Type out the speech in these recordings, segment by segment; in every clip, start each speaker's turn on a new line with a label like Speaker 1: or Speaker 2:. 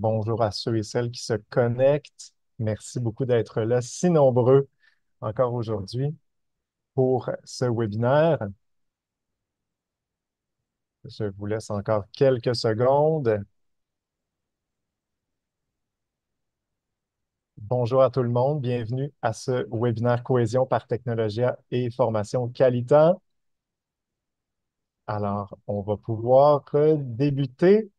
Speaker 1: Bonjour à ceux et celles qui se connectent. Merci beaucoup d'être là, si nombreux encore aujourd'hui pour ce webinaire. Je vous laisse encore quelques secondes. Bonjour à tout le monde. Bienvenue à ce webinaire Cohésion par Technologia et Formation Qualitan. Alors, on va pouvoir débuter.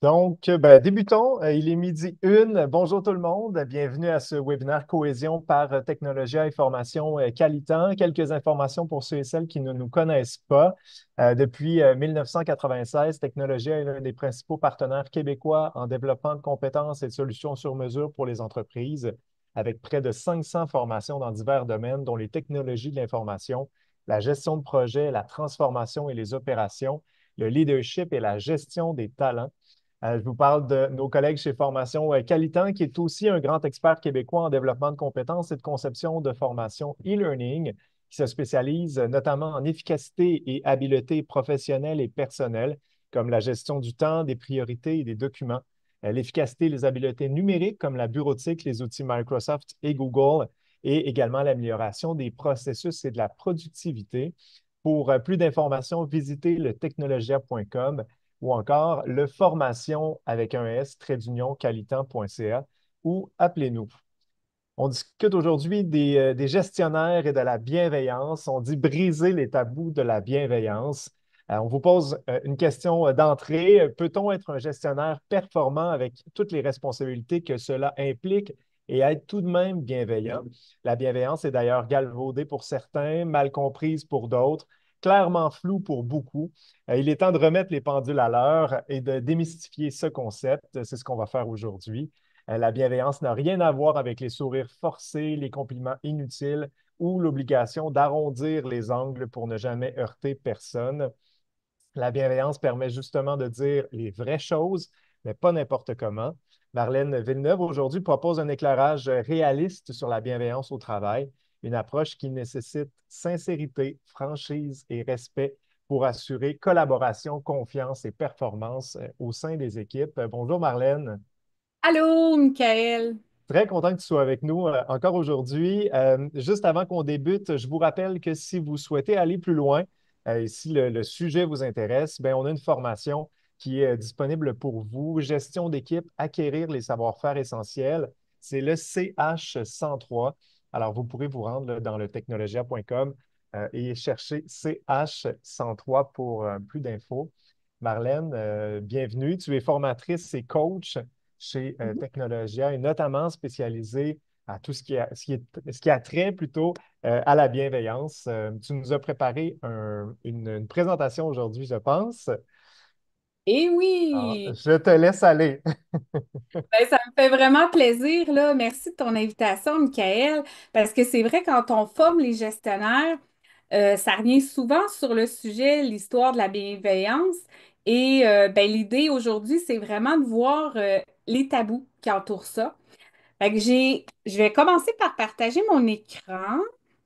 Speaker 1: Donc, débutons. Il est midi une. Bonjour tout le monde. Bienvenue à ce webinaire Cohésion par Technologia et Formation Qualitan. Quelques informations pour ceux et celles qui ne nous connaissent pas. Depuis 1996, Technologia est l'un des principaux partenaires québécois en développement de compétences et de solutions sur mesure pour les entreprises, avec près de 500 formations dans divers domaines, dont les technologies de l'information, la gestion de projet, la transformation et les opérations, le leadership et la gestion des talents. Je vous parle de nos collègues chez Formation Qualitan, qui est aussi un grand expert québécois en développement de compétences et de conception de formation e-learning, qui se spécialise notamment en efficacité et habileté professionnelle et personnelle, comme la gestion du temps, des priorités et des documents, l'efficacité et les habiletés numériques, comme la bureautique, les outils Microsoft et Google, et également l'amélioration des processus et de la productivité. Pour plus d'informations, visitez le technologia.com ou encore le formation avec un S, trait d'union, qualitan.ca ou appelez-nous. On discute aujourd'hui des gestionnaires et de la bienveillance. On dit briser les tabous de la bienveillance. On vous pose une question d'entrée. Peut-on être un gestionnaire performant avec toutes les responsabilités que cela implique et être tout de même bienveillant? La bienveillance est d'ailleurs galvaudée pour certains, mal comprise pour d'autres, clairement floue pour beaucoup. Il est temps de remettre les pendules à l'heure et de démystifier ce concept. C'est ce qu'on va faire aujourd'hui. La bienveillance n'a rien à voir avec les sourires forcés, les compliments inutiles ou l'obligation d'arrondir les angles pour ne jamais heurter personne. La bienveillance permet justement de dire les vraies choses, mais pas n'importe comment. Marlène Villeneuve, aujourd'hui, propose un éclairage réaliste sur la bienveillance au travail, une approche qui nécessite sincérité, franchise et respect pour assurer collaboration, confiance et performance au sein des équipes. Bonjour Marlène.
Speaker 2: Allô, Michael.
Speaker 1: Très content que tu sois avec nous encore aujourd'hui. Juste avant qu'on débute, je vous rappelle que si vous souhaitez aller plus loin et si le sujet vous intéresse, bien, on a une formation qui est disponible pour vous, gestion d'équipe, acquérir les savoir-faire essentiels. C'est le CH103. Alors, vous pourrez vous rendre là, dans le technologia.com et chercher CH103 pour plus d'infos. Marlène, bienvenue. Tu es formatrice et coach chez
Speaker 2: Mhm.
Speaker 1: Technologia et notamment spécialisé à tout ce qui a trait plutôt à la bienveillance. Tu nous as préparé une présentation aujourd'hui, je pense.
Speaker 2: Eh
Speaker 1: Alors,
Speaker 2: oui,
Speaker 1: je te laisse aller.
Speaker 2: ben, ça me fait vraiment plaisir, là. Merci de ton invitation, Michael, parce que c'est vrai, quand on forme les gestionnaires, ça revient souvent sur le sujet, l'histoire de la bienveillance. Et ben, l'idée aujourd'hui, c'est vraiment de voir les tabous qui entourent ça. Fait que je vais commencer par partager mon écran.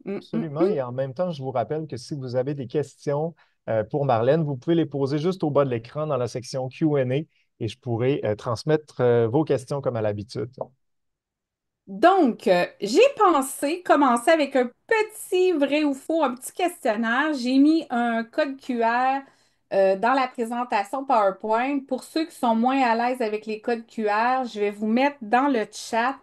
Speaker 2: Hum, hum,
Speaker 1: Absolument.
Speaker 2: hum.
Speaker 1: Et en même temps, je vous rappelle que si vous avez des questions pour Marlène, vous pouvez les poser juste au bas de l'écran dans la section Q&A et je pourrai transmettre vos questions comme à l'habitude.
Speaker 2: Donc, j'ai pensé commencer avec un petit vrai ou faux, un petit questionnaire. J'ai mis un code QR dans la présentation PowerPoint. Pour ceux qui sont moins à l'aise avec les codes QR, je vais vous mettre dans le chat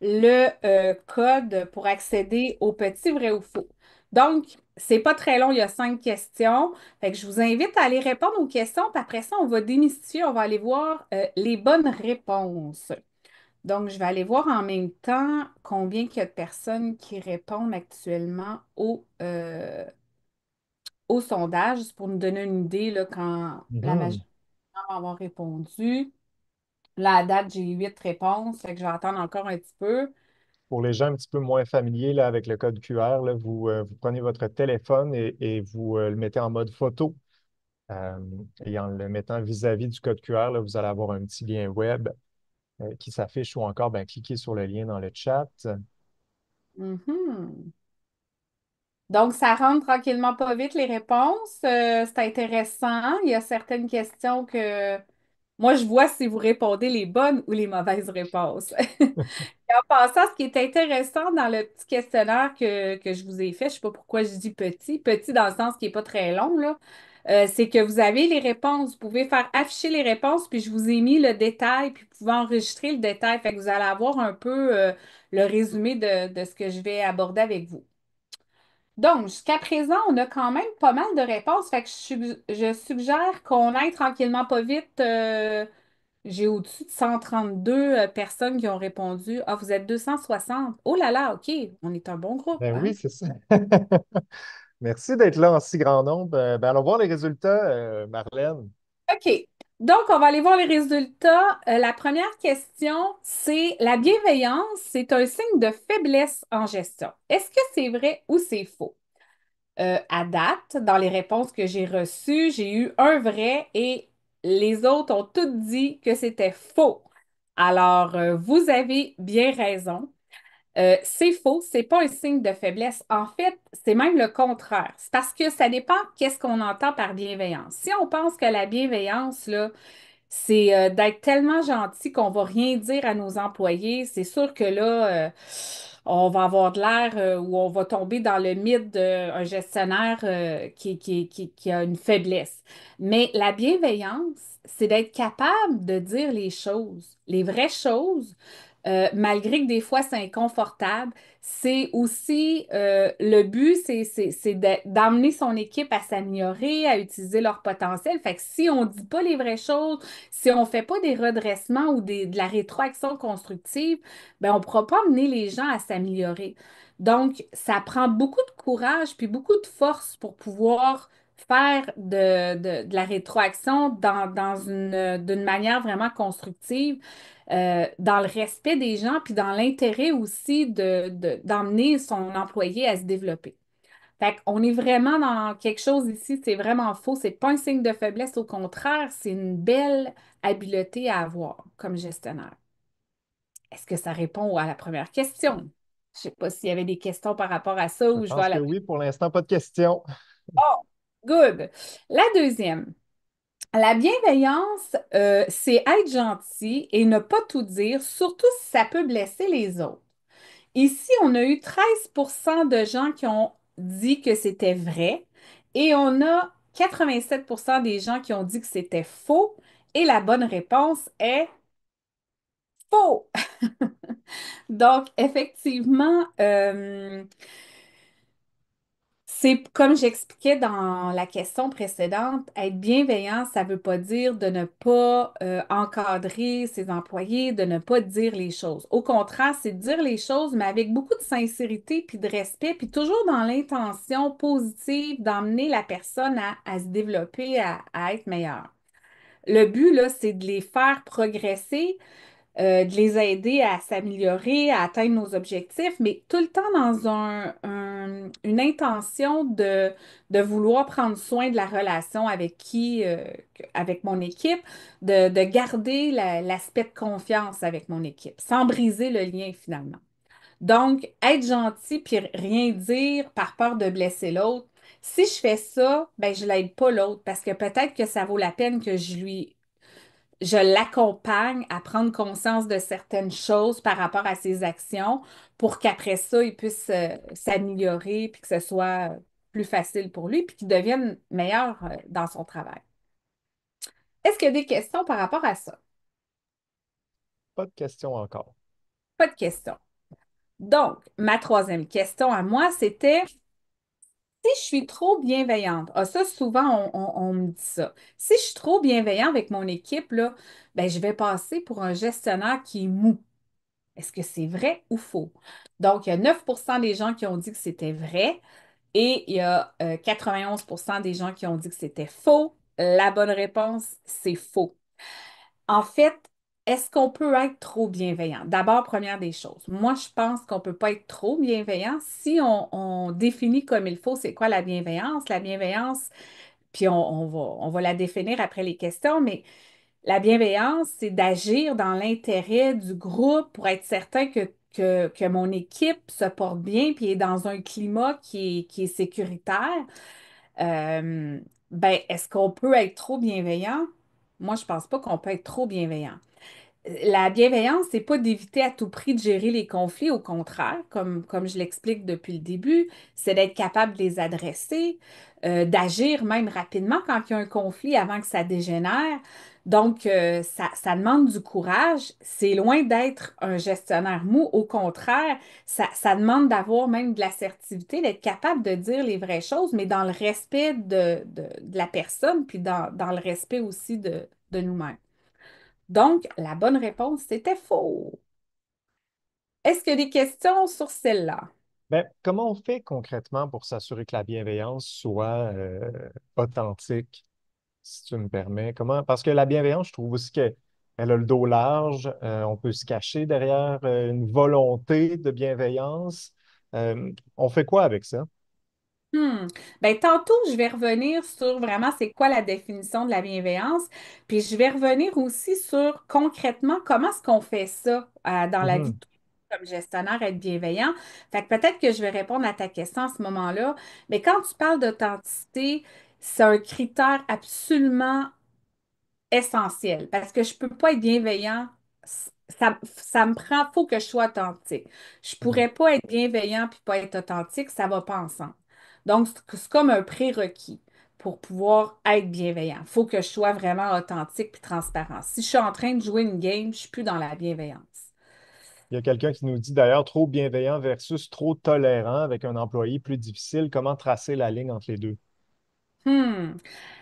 Speaker 2: le code pour accéder au petit vrai ou faux. Donc, c'est pas très long, il y a 5 questions. Fait que je vous invite à aller répondre aux questions, puis après ça, on va démystifier, on va aller voir les bonnes réponses. Donc, je vais aller voir en même temps combien il y a de personnes qui répondent actuellement au sondage, juste pour nous donner une idée là, quand la
Speaker 1: Mhm.
Speaker 2: majorité va avoir répondu. Là, à date, j'ai 8 réponses, fait que je vais attendre encore un petit peu.
Speaker 1: Pour les gens un petit peu moins familiers là, avec le code QR, là, vous prenez votre téléphone et vous le mettez en mode photo. Euh, et en le mettant vis-à-vis du code QR, là, vous allez avoir un petit lien web qui s'affiche ou encore ben, cliquez sur le lien dans le chat.
Speaker 2: Mhm. Donc, ça rentre tranquillement pas vite les réponses. C'est intéressant. Il y a certaines questions que Moi, je vois si vous répondez les bonnes ou les mauvaises réponses. Et en passant, ce qui est intéressant dans le petit questionnaire que je vous ai fait, je ne sais pas pourquoi je dis petit, petit dans le sens qui n'est pas très long, là, c'est que vous avez les réponses. Vous pouvez faire afficher les réponses, puis je vous ai mis le détail, puis vous pouvez enregistrer le détail. Fait que vous allez avoir un peu le résumé de ce que je vais aborder avec vous. Donc, jusqu'à présent, on a quand même pas mal de réponses. Fait que je suggère qu'on aille tranquillement pas vite. J'ai au-dessus de 132 personnes qui ont répondu. Ah, vous êtes 260. Oh là là, OK, on est un bon groupe,
Speaker 1: Ben
Speaker 2: hein?
Speaker 1: oui, c'est ça. Merci d'être là en si grand nombre. Ben, allons voir les résultats, Marlène.
Speaker 2: OK. Donc, on va aller voir les résultats. La première question, c'est la bienveillance, c'est un signe de faiblesse en gestion. Est-ce que c'est vrai ou c'est faux? À date, dans les réponses que j'ai reçues, j'ai eu un vrai et les autres ont toutes dit que c'était faux. Alors, vous avez bien raison. C'est faux, c'est pas un signe de faiblesse. En fait, c'est même le contraire. C'est parce que ça dépend qu'est-ce qu'on entend par bienveillance. Si on pense que la bienveillance, là, c'est d'être tellement gentil qu'on va rien dire à nos employés. C'est sûr que là, on va avoir de l'air ou on va tomber dans le mythe d'un gestionnaire qui a une faiblesse. Mais la bienveillance, c'est d'être capable de dire les choses, les vraies choses, malgré que des fois c'est inconfortable. C'est aussi le but, d'amener son équipe à s'améliorer, à utiliser leur potentiel. Fait que si on ne dit pas les vraies choses, si on ne fait pas des redressements ou de la rétroaction constructive, ben on ne pourra pas amener les gens à s'améliorer. Donc, ça prend beaucoup de courage puis beaucoup de force pour pouvoir faire de la rétroaction d'une manière vraiment constructive, dans le respect des gens puis dans l'intérêt aussi d'emmener son employé à se développer. Fait qu'on est vraiment dans quelque chose ici, c'est vraiment faux. C'est pas un signe de faiblesse, au contraire, c'est une belle habileté à avoir comme gestionnaire. Est-ce que ça répond à la première question? Je sais pas s'il y avait des questions par rapport à ça
Speaker 1: Je
Speaker 2: ou je vais
Speaker 1: pense
Speaker 2: à
Speaker 1: que
Speaker 2: la...
Speaker 1: oui, pour l'instant, pas de questions.
Speaker 2: Oh, good. La deuxième. La bienveillance, c'est être gentil et ne pas tout dire, surtout si ça peut blesser les autres. Ici, on a eu 13% de gens qui ont dit que c'était vrai et on a 87% des gens qui ont dit que c'était faux. Et la bonne réponse est faux. Donc, effectivement, c'est comme j'expliquais dans la question précédente, être bienveillant, ça ne veut pas dire de ne pas encadrer ses employés, de ne pas dire les choses. Au contraire, c'est de dire les choses, mais avec beaucoup de sincérité puis de respect, puis toujours dans l'intention positive d'emmener la personne à se développer, à être meilleure. Le but, là, c'est de les faire progresser, de les aider à s'améliorer, à atteindre nos objectifs, mais tout le temps dans une intention de vouloir prendre soin de la relation avec mon équipe, de garder l'aspect de confiance avec mon équipe, sans briser le lien finalement. Donc, être gentil puis rien dire par peur de blesser l'autre. Si je fais ça, ben je l'aide pas l'autre parce que peut-être que ça vaut la peine que je l'accompagne à prendre conscience de certaines choses par rapport à ses actions pour qu'après ça, il puisse s'améliorer puis que ce soit plus facile pour lui puis qu'il devienne meilleur dans son travail. Est-ce qu'il y a des questions par rapport à ça?
Speaker 1: Pas de questions encore.
Speaker 2: Pas de questions. Donc, ma troisième question à moi, c'était si je suis trop bienveillante. Ah, ça, souvent, on me dit ça. Si je suis trop bienveillante avec mon équipe, là, ben, je vais passer pour un gestionnaire qui est mou. Est-ce que c'est vrai ou faux? Donc, il y a 9% des gens qui ont dit que c'était vrai et il y a 91% des gens qui ont dit que c'était faux. La bonne réponse, c'est faux. En fait, est-ce qu'on peut être trop bienveillant? D'abord, première des choses, moi, je pense qu'on ne peut pas être trop bienveillant si on définit comme il faut c'est quoi la bienveillance. La bienveillance, puis on va la définir après les questions, mais la bienveillance, c'est d'agir dans l'intérêt du groupe pour être certain que mon équipe se porte bien puis est dans un climat qui est sécuritaire. Euh, ben, est-ce qu'on peut être trop bienveillant? Moi, je pense pas qu'on peut être trop bienveillant. La bienveillance, c'est pas d'éviter à tout prix de gérer les conflits, au contraire, comme je l'explique depuis le début, c'est d'être capable de les adresser, d'agir même rapidement quand il y a un conflit avant que ça dégénère. Donc, ça demande du courage. C'est loin d'être un gestionnaire mou. Au contraire, ça demande d'avoir même de l'assertivité, d'être capable de dire les vraies choses, mais dans le respect de la personne, puis dans le respect aussi de nous-mêmes. Donc, la bonne réponse, c'était faux. Est-ce que des questions sur celle-là?
Speaker 1: Ben, comment on fait concrètement pour s'assurer que la bienveillance soit authentique, si tu me permets? Comment? Parce que la bienveillance, je trouve aussi qu'elle a le dos large. On peut se cacher derrière une volonté de bienveillance. On fait quoi avec ça?
Speaker 2: Hmm. Ben, tantôt, je vais revenir sur vraiment c'est quoi la définition de la bienveillance, puis je vais revenir aussi sur concrètement comment est-ce qu'on fait ça dans la vie de
Speaker 1: Mhm.
Speaker 2: tous les jours comme gestionnaire, être bienveillant. Fait que peut-être que je vais répondre à ta question à ce moment-là. Mais quand tu parles d'authenticité, c'est un critère absolument essentiel parce que je peux pas être bienveillant. Ça me prend, faut que je sois authentique. Je
Speaker 1: Mhm.
Speaker 2: pourrais pas être bienveillant puis pas être authentique, ça va pas ensemble. Donc, c'est comme un prérequis pour pouvoir être bienveillant. Faut que je sois vraiment authentique puis transparent. Si je suis en train de jouer une game, je suis plus dans la bienveillance.
Speaker 1: Il y a quelqu'un qui nous dit d'ailleurs trop bienveillant versus trop tolérant avec un employé plus difficile. Comment tracer la ligne entre les deux?
Speaker 2: Hmm.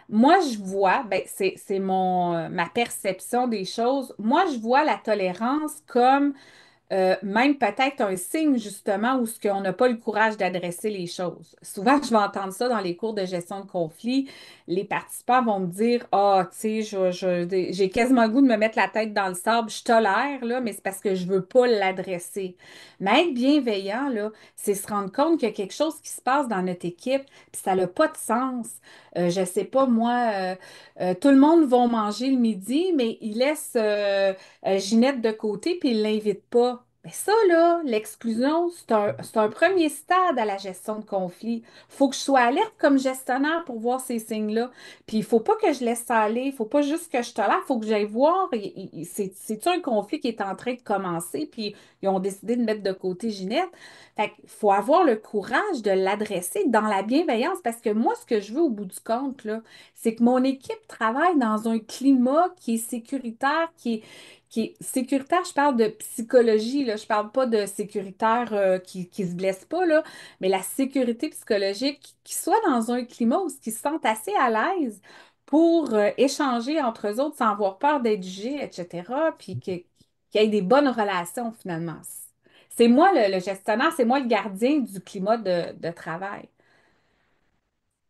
Speaker 2: Moi, je vois, ben, c'est ma perception des choses. Moi, je vois la tolérance comme même peut-être un signe justement où ce qu'on n'a pas le courage d'adresser les choses. Souvent, je vais entendre ça dans les cours de gestion de conflit. Les participants vont me dire, ah, tu sais, j'ai quasiment le goût de me mettre la tête dans le sable. Je tolère, là, mais c'est parce que je veux pas l'adresser. Mais être bienveillant, là, c'est se rendre compte qu'il y a quelque chose qui se passe dans notre équipe, puis ça n'a pas de sens. Je sais pas, moi, tout le monde va manger le midi, mais il laisse Ginette de côté, puis il ne l'invite pas. Mais ça, là, l'exclusion, c'est un premier stade à la gestion de conflit. Il faut que je sois alerte comme gestionnaire pour voir ces signes-là. Puis il ne faut pas que je laisse ça aller. Il ne faut pas juste que je tolère. Il faut que j'aille voir. C'est-tu un conflit qui est en train de commencer? Puis ils ont décidé de mettre de côté Ginette. Fait qu'il faut avoir le courage de l'adresser dans la bienveillance. Parce que moi, ce que je veux au bout du compte, là, c'est que mon équipe travaille dans un climat qui est sécuritaire, qui est sécuritaire, je parle de psychologie, là, je parle pas de sécuritaire qui se blesse pas, là, mais la sécurité psychologique, qui soit dans un climat où ils se sentent assez à l'aise pour échanger entre eux autres sans avoir peur d'être jugés, etc., puis qu'il y ait des bonnes relations finalement. C'est moi le gestionnaire, c'est moi le gardien du climat de travail.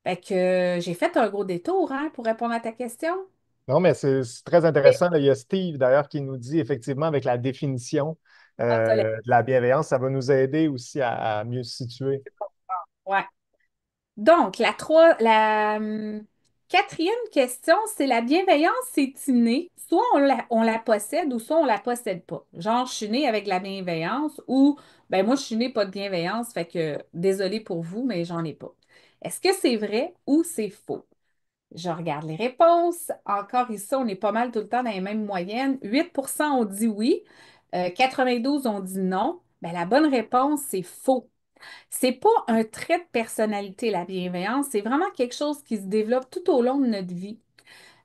Speaker 2: Fait que j'ai fait un gros détour, hein, pour répondre à ta question.
Speaker 1: Non, mais c'est très intéressant. Là. Il y a Steve d'ailleurs qui nous dit effectivement avec la définition de la bienveillance, ça va nous aider aussi à mieux se situer.
Speaker 2: Ouais. Donc, quatrième question, c'est la bienveillance, c'est inné. Soit on la possède ou soit on la possède pas. Genre, je suis née avec la bienveillance ou, ben moi, je suis née pas de bienveillance, fait que désolée pour vous, mais j'en ai pas. Est-ce que c'est vrai ou c'est faux? Je regarde les réponses. Encore ici, on est pas mal tout le temps dans les mêmes moyennes. 8% ont dit oui, 92 ont dit non. Ben, la bonne réponse, c'est faux. C'est pas un trait de personnalité, la bienveillance, c'est vraiment quelque chose qui se développe tout au long de notre vie.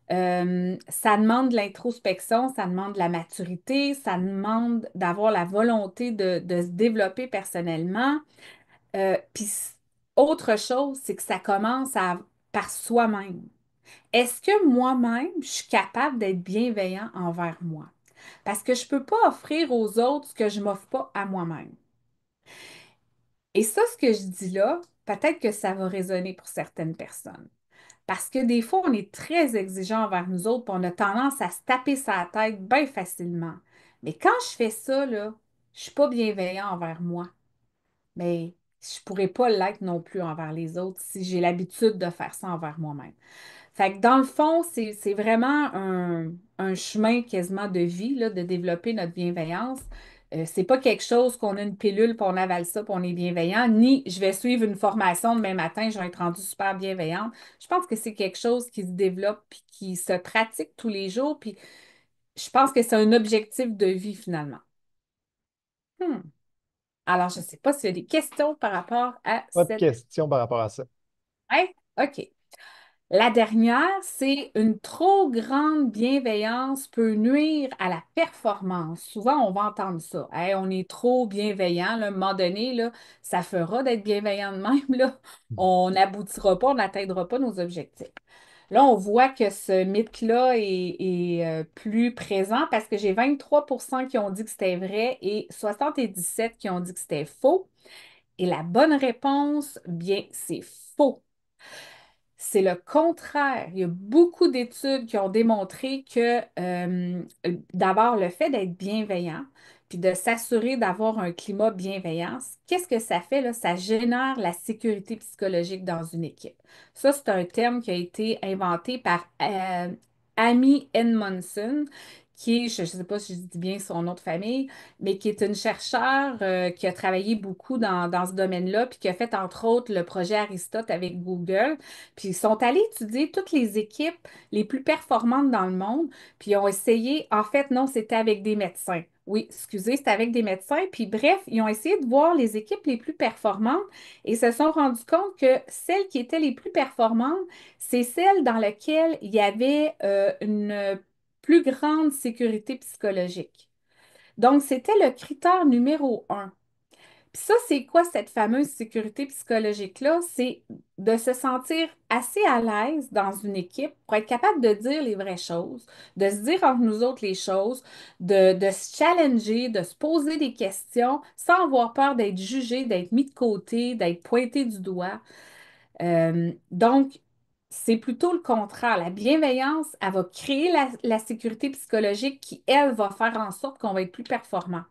Speaker 2: Ça demande de l'introspection, ça demande de la maturité, ça demande d'avoir la volonté de se développer personnellement. Autre chose, c'est que ça commence par soi-même. Est-ce que moi-même, je suis capable d'être bienveillant envers moi? Parce que je ne peux pas offrir aux autres ce que je ne m'offre pas à moi-même. Et ça, ce que je dis là, peut-être que ça va résonner pour certaines personnes. Parce que des fois, on est très exigeant envers nous autres, puis on a tendance à se taper sa tête bien facilement. Mais quand je fais ça, là, je suis pas bienveillant envers moi. Mais je pourrais pas l'être non plus envers les autres si j'ai l'habitude de faire ça envers moi-même. Fait que dans le fond, c'est vraiment un chemin quasiment de vie, là, de développer notre bienveillance. C'est pas quelque chose qu'on a une pilule, puis on avale ça, puis on est bienveillant, ni je vais suivre une formation demain matin, je vais être rendue super bienveillante. Je pense que c'est quelque chose qui se développe, puis qui se pratique tous les jours, puis je pense que c'est un objectif de vie finalement. Hmm. Alors, je ne sais pas s'il y a des questions par rapport à
Speaker 1: Pas de
Speaker 2: cette...
Speaker 1: question par rapport à ça.
Speaker 2: Ouais? OK. La dernière, c'est une trop grande bienveillance peut nuire à la performance. Souvent, on va entendre ça. Hey, on est trop bienveillant, là, à un moment donné, là, ça fera d'être bienveillant de même, là. On n'aboutira pas, on n'atteindra pas nos objectifs. Là, on voit que ce mythe-là est plus présent parce que j'ai 23% qui ont dit que c'était vrai et 77 qui ont dit que c'était faux. Et la bonne réponse, bien, c'est faux. C'est le contraire. Il y a beaucoup d'études qui ont démontré que d'abord, le fait d'être bienveillant, puis de s'assurer d'avoir un climat bienveillant, qu'est-ce que ça fait, là? Ça génère la sécurité psychologique dans une équipe. Ça, c'est un terme qui a été inventé par Amy Edmondson, qui est, je ne sais pas si je dis bien son nom de famille, mais qui est une chercheure qui a travaillé beaucoup dans ce domaine-là, puis qui a fait, entre autres, le projet Aristote avec Google. Puis ils sont allés étudier toutes les équipes les plus performantes dans le monde, puis ils ont essayé, en fait, non, c'était avec des médecins. Oui, excusez, c'était avec des médecins. Puis bref, ils ont essayé de voir les équipes les plus performantes et se sont rendus compte que celles qui étaient les plus performantes, c'est celles dans lesquelles il y avait une plus grande sécurité psychologique. Donc, c'était le critère numéro un. Puis ça, c'est quoi cette fameuse sécurité psychologique-là? C'est de se sentir assez à l'aise dans une équipe pour être capable de dire les vraies choses, de se dire entre nous autres les choses, de se challenger, de se poser des questions sans avoir peur d'être jugé, d'être mis de côté, d'être pointé du doigt. Donc, c'est plutôt le contraire. La bienveillance, elle va créer la sécurité psychologique qui, elle, va faire en sorte qu'on va être plus performant.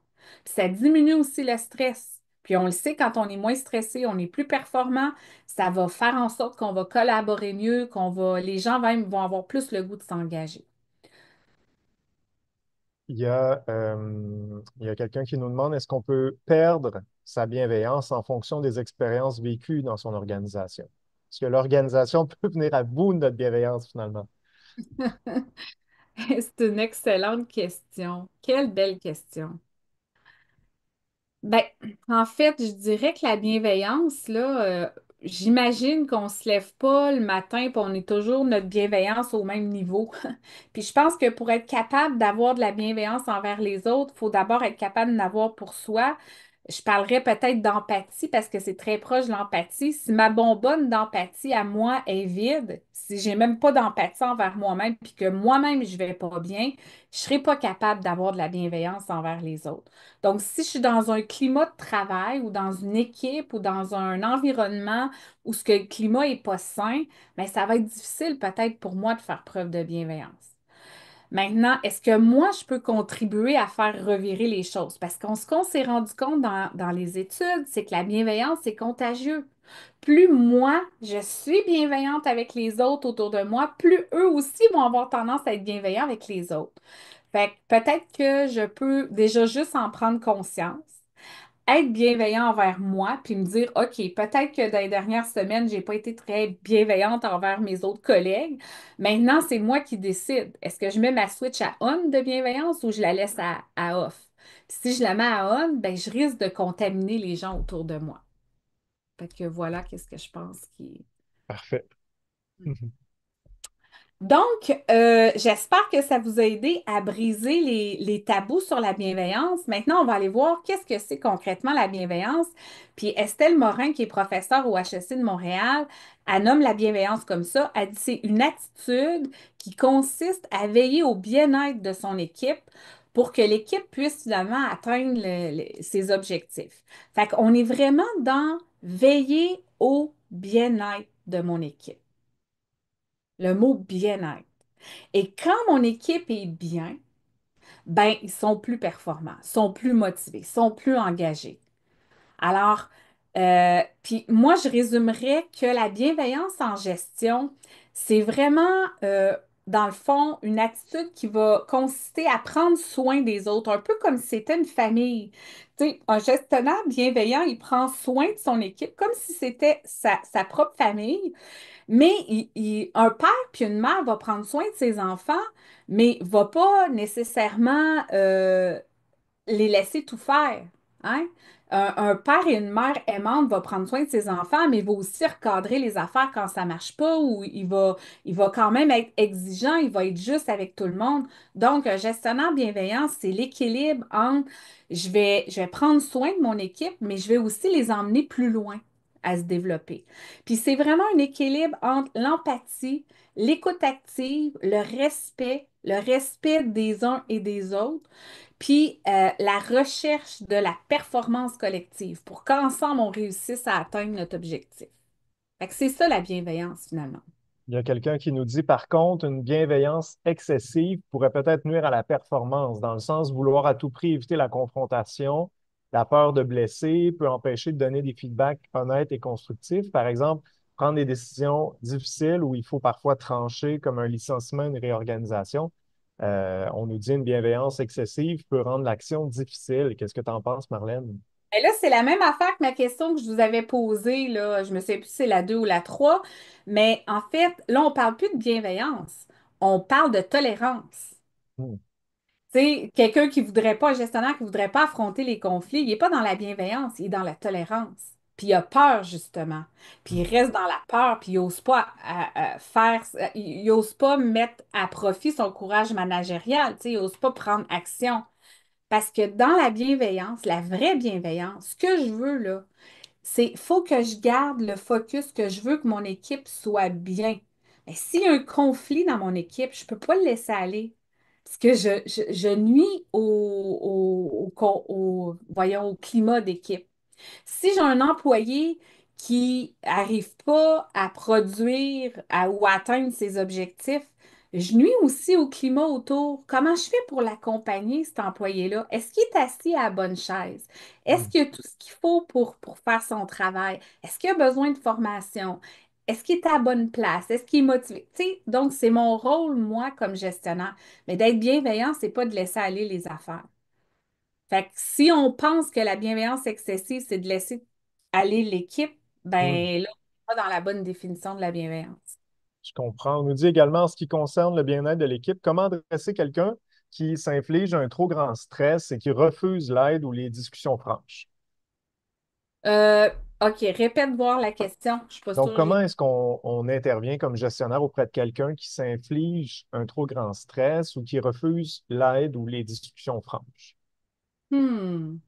Speaker 2: Puis ça diminue aussi le stress. Puis on le sait, quand on est moins stressé, on est plus performant. Ça va faire en sorte qu'on va collaborer mieux, les gens même vont avoir plus le goût de s'engager.
Speaker 1: Il y a quelqu'un qui nous demande, est-ce qu'on peut perdre sa bienveillance en fonction des expériences vécues dans son organisation? Est-ce que l'organisation peut venir à bout de notre bienveillance finalement?
Speaker 2: C'est une excellente question. Quelle belle question. Ben, en fait, je dirais que la bienveillance, là, j'imagine qu'on se lève pas le matin et on est toujours notre bienveillance au même niveau. Puis je pense que pour être capable d'avoir de la bienveillance envers les autres, il faut d'abord être capable d'en avoir pour soi. Je parlerais peut-être d'empathie parce que c'est très proche de l'empathie. Si ma bonbonne d'empathie à moi est vide, si j'ai même pas d'empathie envers moi-même, puis que moi-même je vais pas bien, je serai pas capable d'avoir de la bienveillance envers les autres. Donc, si je suis dans un climat de travail ou dans une équipe ou dans un environnement où ce que le climat est pas sain, bien, ça va être difficile peut-être pour moi de faire preuve de bienveillance. Maintenant, est-ce que moi, je peux contribuer à faire revirer les choses? Parce qu'on s'est rendu compte dans les études, c'est que la bienveillance, c'est contagieux. Plus moi, je suis bienveillante avec les autres autour de moi, plus eux aussi vont avoir tendance à être bienveillants avec les autres. Fait que peut-être que je peux déjà juste en prendre conscience, être bienveillant envers moi, puis me dire, OK, peut-être que dans les dernières semaines, j'ai pas été très bienveillante envers mes autres collègues. Maintenant, c'est moi qui décide. Est-ce que je mets ma switch à on de bienveillance ou je la laisse à off? Puis si je la mets à on, ben, je risque de contaminer les gens autour de moi. Fait que voilà, qu'est-ce que je pense qui...
Speaker 1: Parfait.
Speaker 2: Donc, j'espère que ça vous a aidé à briser les tabous sur la bienveillance. Maintenant, on va aller voir qu'est-ce que c'est concrètement la bienveillance. Puis Estelle Morin, qui est professeure au HEC de Montréal, elle nomme la bienveillance comme ça. Elle dit que c'est une attitude qui consiste à veiller au bien-être de son équipe pour que l'équipe puisse finalement atteindre ses objectifs. Fait qu'on est vraiment dans veiller au bien-être de mon équipe. Le mot bien-être. Et quand mon équipe est bien, ben, ils sont plus performants, sont plus motivés, sont plus engagés. Alors, puis moi, je résumerais que la bienveillance en gestion, c'est vraiment dans le fond, une attitude qui va consister à prendre soin des autres, un peu comme si c'était une famille. Tu sais, un gestionnaire bienveillant, il prend soin de son équipe comme si c'était sa propre famille, mais un père puis une mère va prendre soin de ses enfants, mais va pas nécessairement les laisser tout faire. Hein? Un père et une mère aimante va prendre soin de ses enfants, mais il va aussi recadrer les affaires quand ça marche pas, ou il va quand même être exigeant, il va être juste avec tout le monde. Donc, un gestionnaire bienveillant, c'est l'équilibre entre je vais prendre soin de mon équipe, mais je vais aussi les emmener plus loin à se développer. Puis c'est vraiment un équilibre entre l'empathie, l'écoute active, le respect des uns et des autres, puis la recherche de la performance collective pour qu'ensemble on réussisse à atteindre notre objectif. Fait que c'est ça la bienveillance finalement.
Speaker 1: Il y a quelqu'un qui nous dit, par contre, une bienveillance excessive pourrait peut-être nuire à la performance, dans le sens vouloir à tout prix éviter la confrontation. La peur de blesser peut empêcher de donner des feedbacks honnêtes et constructifs. Par exemple, prendre des décisions difficiles où il faut parfois trancher, comme un licenciement, une réorganisation. On nous dit une bienveillance excessive peut rendre l'action difficile. Qu'est-ce que tu en penses, Marlène?
Speaker 2: Et là, c'est la même affaire que ma question que je vous avais posée, là. Je me sais plus si c'est la 2 ou la 3, mais en fait, là, on parle plus de bienveillance, on parle de tolérance.
Speaker 1: Hmm.
Speaker 2: Tu sais, quelqu'un qui voudrait pas, un gestionnaire qui voudrait pas affronter les conflits, il n'est pas dans la bienveillance, il est dans la tolérance. Puis il a peur, justement. Puis il reste dans la peur, puis il n'ose pas il n'ose pas mettre à profit son courage managérial, tu sais, il n'ose pas prendre action. Parce que dans la bienveillance, la vraie bienveillance, ce que je veux, là, c'est faut que je garde le focus que je veux que mon équipe soit bien. Mais s'il y a un conflit dans mon équipe, je ne peux pas le laisser aller. Parce que je nuis voyons, au climat d'équipe. Si j'ai un employé qui n'arrive pas à produire ou à atteindre ses objectifs, je nuis aussi au climat autour. Comment je fais pour l'accompagner, cet employé-là? Est-ce qu'il est assis à la bonne chaise? Est-ce
Speaker 1: Hmm.
Speaker 2: qu'il a tout ce qu'il faut pour faire son travail? Est-ce qu'il a besoin de formation? Est-ce qu'il est à la bonne place? Est-ce qu'il est motivé? Tu sais, donc, c'est mon rôle, moi, comme gestionnaire. Mais d'être bienveillant, c'est pas de laisser aller les affaires. Fait que si on pense que la bienveillance excessive, c'est de laisser aller l'équipe,
Speaker 1: Hmm.
Speaker 2: ben là, on n'est pas dans la bonne définition de la bienveillance.
Speaker 1: Je comprends. On nous dit également, en ce qui concerne le bien-être de l'équipe, comment adresser quelqu'un qui s'inflige un trop grand stress et qui refuse l'aide ou les discussions franches.
Speaker 2: Euh, OK, répète voir la question. Je suis pas
Speaker 1: Donc,
Speaker 2: sûre.
Speaker 1: comment est-ce qu'on intervient comme gestionnaire auprès de quelqu'un qui s'inflige un trop grand stress ou qui refuse l'aide ou les discussions franches?
Speaker 2: Hmm.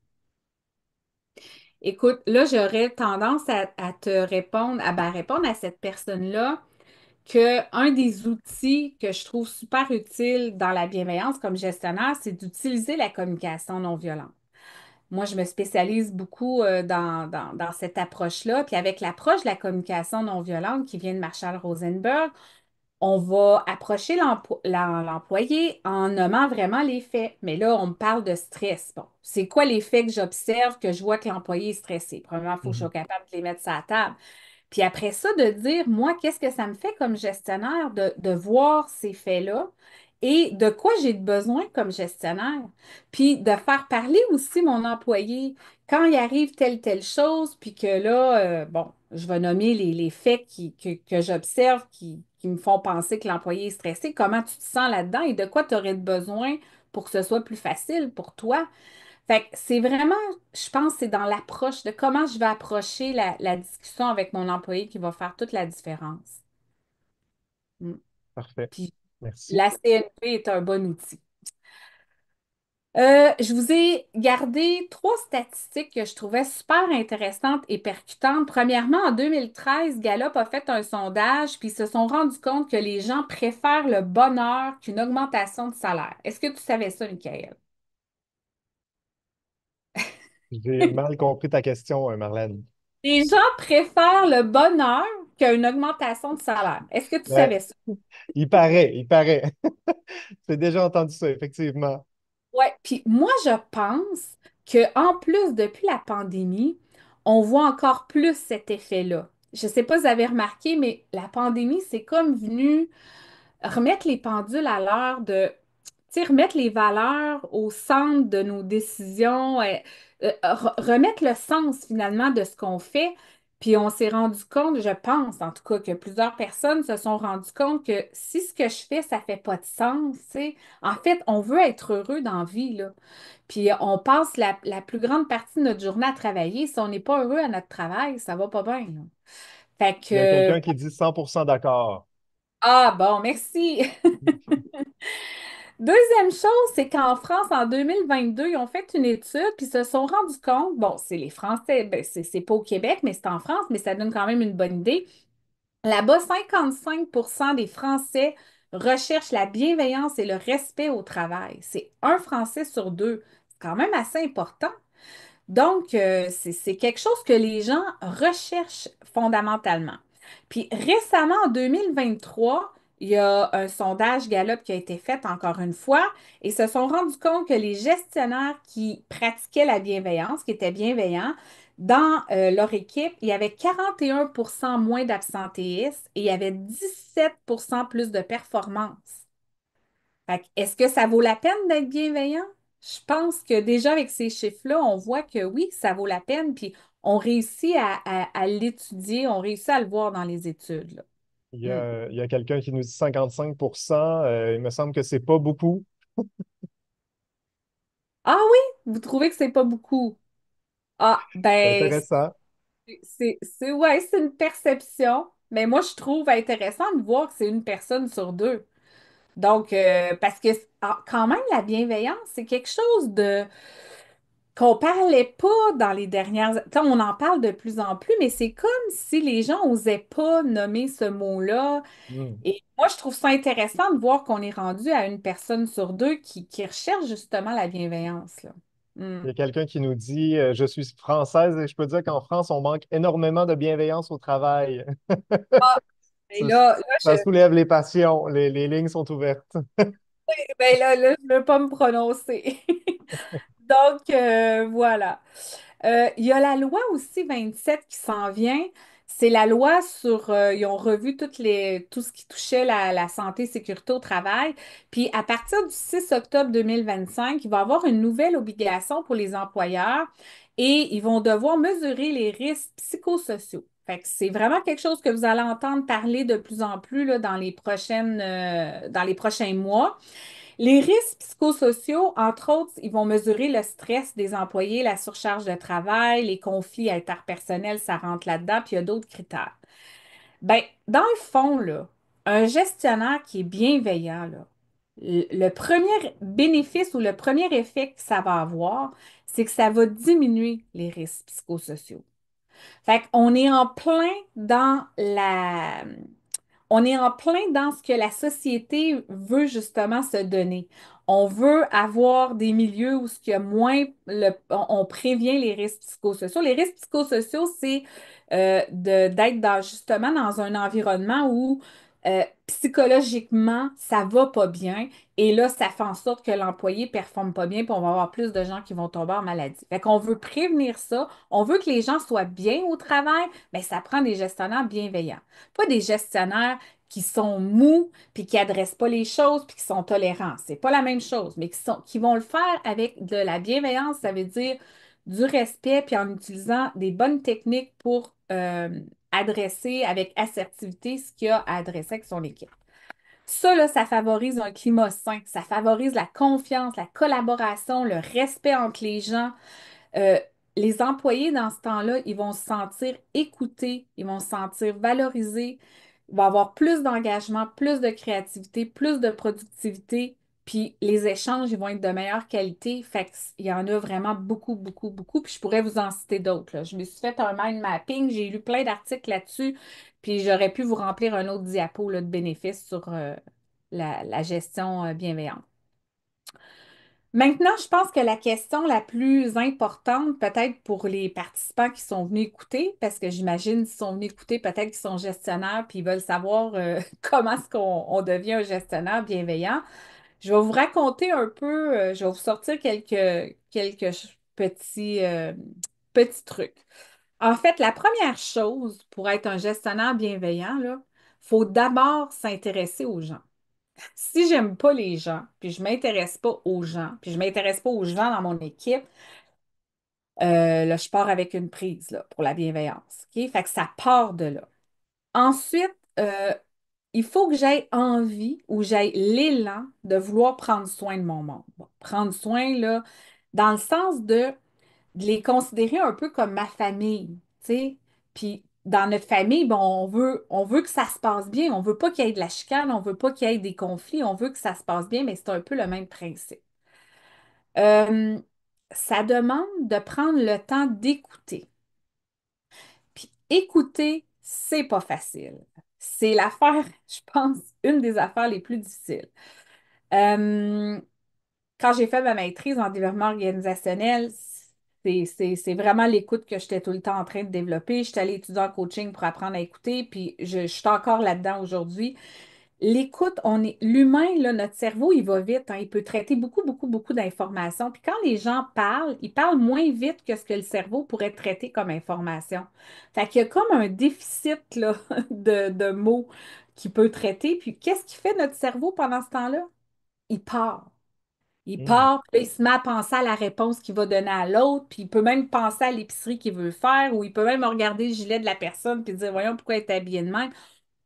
Speaker 2: Écoute, là, j'aurais tendance à te répondre, répondre à cette personne-là que un des outils que je trouve super utile dans la bienveillance comme gestionnaire, c'est d'utiliser la communication non violente. Moi, je me spécialise beaucoup dans cette approche-là. Puis avec l'approche de la communication non violente qui vient de Marshall Rosenberg, on va approcher l'employé en nommant vraiment les faits. Mais là, on me parle de stress. Bon, c'est quoi les faits que j'observe, que je vois que l'employé est stressé? Premièrement, il faut que je sois
Speaker 1: Mhm.
Speaker 2: capable de les mettre sur la table. Puis après ça, de dire, moi, qu'est-ce que ça me fait comme gestionnaire de voir ces faits-là et de quoi j'ai besoin comme gestionnaire. Puis de faire parler aussi mon employé quand il arrive telle chose, puis que là, bon, je vais nommer les faits que j'observe qui me font penser que l'employé est stressé. Comment tu te sens là-dedans et de quoi tu aurais besoin pour que ce soit plus facile pour toi? Fait que c'est vraiment, je pense, c'est dans l'approche de comment je vais approcher la discussion avec mon employé qui va faire toute la différence. Mm.
Speaker 1: Parfait.
Speaker 2: Puis
Speaker 1: Merci.
Speaker 2: la CNP est un bon outil. Je vous ai gardé trois statistiques que je trouvais super intéressantes et percutantes. Premièrement, en 2013, Gallup a fait un sondage, puis ils se sont rendus compte que les gens préfèrent le bonheur qu'une augmentation de salaire. Est-ce que tu savais ça, Michael?
Speaker 1: J'ai mal compris ta question, Marlène.
Speaker 2: Les gens préfèrent le bonheur qu'une augmentation de salaire. Est-ce que tu
Speaker 1: Ouais,
Speaker 2: savais ça?
Speaker 1: il paraît, il paraît. J'ai déjà entendu ça, effectivement.
Speaker 2: Oui, puis moi, je pense qu'en plus, depuis la pandémie, on voit encore plus cet effet-là. Je ne sais pas si vous avez remarqué, mais la pandémie, c'est comme venu. remettre les pendules à l'heure de, tu sais, remettre les valeurs au centre de nos décisions, remettre le sens finalement de ce qu'on fait. Puis on s'est rendu compte, je pense en tout cas, que plusieurs personnes se sont rendues compte que si ce que je fais, ça fait pas de sens, tu sais, en fait, on veut être heureux dans la vie, là. Puis on passe la plus grande partie de notre journée à travailler. Si on n'est pas heureux à notre travail, ça va pas bien, là. Fait
Speaker 1: Il y a
Speaker 2: que,
Speaker 1: quelqu'un qui dit 100% d'accord.
Speaker 2: ah bon, merci. Deuxième chose, c'est qu'en France, en 2022, ils ont fait une étude puis se sont rendus compte, bon, c'est les Français, ben, c'est pas au Québec, mais c'est en France, mais ça donne quand même une bonne idée. Là-bas, 55% des Français recherchent la bienveillance et le respect au travail. C'est un Français sur deux. C'est quand même assez important. Donc, c'est quelque chose que les gens recherchent fondamentalement. Puis récemment, en 2023, il y a un sondage Gallup qui a été fait encore une fois et se sont rendus compte que les gestionnaires qui pratiquaient la bienveillance, qui étaient bienveillants, dans leur équipe, il y avait 41% moins d'absentéisme et il y avait 17% plus de performance. Fait que, est-ce que ça vaut la peine d'être bienveillant? Je pense que déjà avec ces chiffres-là, on voit que oui, ça vaut la peine, puis on réussit à l'étudier, on réussit à le voir dans les études, là. Hmm.
Speaker 1: Il y a quelqu'un qui nous dit 55%. Il me semble que c'est pas beaucoup.
Speaker 2: Ah oui, vous trouvez que c'est pas beaucoup? Ah,
Speaker 1: C'est
Speaker 2: ben,
Speaker 1: intéressant.
Speaker 2: ouais, c'est une perception, mais moi, je trouve intéressant de voir que c'est une personne sur deux. Donc, parce que quand même, la bienveillance, c'est quelque chose de qu'on parlait pas dans les dernières... Tu sais, on en parle de plus en plus, mais c'est comme si les gens osaient pas nommer ce mot-là.
Speaker 1: Hmm.
Speaker 2: Et moi, je trouve ça intéressant de voir qu'on est rendu à une personne sur deux qui recherche justement la bienveillance, là. Hmm.
Speaker 1: Il y a quelqu'un qui nous dit je suis française et je peux dire qu'en France, on manque énormément de bienveillance au travail.
Speaker 2: Ah, et
Speaker 1: Ça,
Speaker 2: là,
Speaker 1: ça soulève les passions. Les lignes sont ouvertes.
Speaker 2: là, je ne veux pas me prononcer. Donc, voilà. Il y a la loi aussi 27 qui s'en vient. C'est la loi sur, ils ont revu tout ce qui touchait la santé et sécurité au travail. Puis à partir du 6 octobre 2025, il va y avoir une nouvelle obligation pour les employeurs et ils vont devoir mesurer les risques psychosociaux. Fait que c'est vraiment quelque chose que vous allez entendre parler de plus en plus là, dans les prochains mois. Les risques psychosociaux, entre autres, ils vont mesurer le stress des employés, la surcharge de travail, les conflits interpersonnels, ça rentre là-dedans, puis il y a d'autres critères. Ben, dans le fond, là, un gestionnaire qui est bienveillant, là, le premier bénéfice ou le premier effet que ça va avoir, c'est que ça va diminuer les risques psychosociaux. Fait qu'on est en plein dans on est en plein dans ce que la société veut justement se donner. On veut avoir des milieux où il y a moins on prévient les risques psychosociaux. Les risques psychosociaux, c'est d'être justement dans un environnement où psychologiquement, ça va pas bien. Et là, ça fait en sorte que l'employé performe pas bien, puis on va avoir plus de gens qui vont tomber en maladie. Fait qu'on veut prévenir ça. On veut que les gens soient bien au travail, mais ça prend des gestionnaires bienveillants. Pas des gestionnaires qui sont mous, puis qui adressent pas les choses, puis qui sont tolérants. C'est pas la même chose, mais qui vont le faire avec de la bienveillance, ça veut dire du respect, puis en utilisant des bonnes techniques pour adresser avec assertivité ce qu'il y a à adresser avec son équipe. Ça, là, ça favorise un climat sain, ça favorise la confiance, la collaboration, le respect entre les gens. Euh, les employés, dans ce temps-là, ils vont se sentir écoutés, ils vont se sentir valorisés, il va y avoir plus d'engagement, plus de créativité, plus de productivité, puis les échanges, ils vont être de meilleure qualité. Fait qu'il y en a vraiment beaucoup, beaucoup, beaucoup, puis je pourrais vous en citer d'autres, là. Je me suis fait un mind mapping, j'ai lu plein d'articles là-dessus, puis j'aurais pu vous remplir un autre diapo là, de bénéfices sur la gestion bienveillante. Maintenant, je pense que la question la plus importante, peut-être pour les participants qui sont venus écouter, parce que j'imagine qu'ils sont venus écouter, peut-être qu'ils sont gestionnaires, puis ils veulent savoir comment est-ce qu'on devient un gestionnaire bienveillant. Je vais vous raconter un peu, je vais vous sortir quelques petits trucs. En fait, la première chose pour être un gestionnaire bienveillant, il faut d'abord s'intéresser aux gens. Si j'aime pas les gens, puis je m'intéresse pas aux gens, puis je m'intéresse pas aux gens dans mon équipe, là, je pars avec une prise là, pour la bienveillance. OK? Fait que ça part de là. Ensuite, il faut que j'aie envie ou j'aie l'élan de vouloir prendre soin de mon monde. Bon, prendre soin, là, dans le sens de les considérer un peu comme ma famille, tu sais. Puis dans notre famille, bon, on veut que ça se passe bien. On veut pas qu'il y ait de la chicane, on veut pas qu'il y ait des conflits, on veut que ça se passe bien, mais c'est un peu le même principe. Euh, Ça demande de prendre le temps d'écouter. Puis écouter, c'est pas facile. C'est l'affaire, je pense, une des affaires les plus difficiles. Euh, Quand j'ai fait ma maîtrise en développement organisationnel, c'est vraiment l'écoute que j'étais tout le temps en train de développer. J'étais allée étudier en coaching pour apprendre à écouter, puis je suis encore là-dedans aujourd'hui. L'écoute, l'humain, là, notre cerveau, il va vite, hein, il peut traiter beaucoup, beaucoup, beaucoup d'informations. Puis quand les gens parlent, ils parlent moins vite que ce que le cerveau pourrait traiter comme information. Fait qu'il y a comme un déficit là, de mots qu'il peut traiter. Puis qu'est-ce qui fait notre cerveau pendant ce temps-là? Il part. Il
Speaker 1: Hmm.
Speaker 2: part, puis là, il se met à penser à la réponse qu'il va donner à l'autre, puis il peut même penser à l'épicerie qu'il veut faire, ou il peut même regarder le gilet de la personne puis dire, voyons pourquoi elle est habillée de même.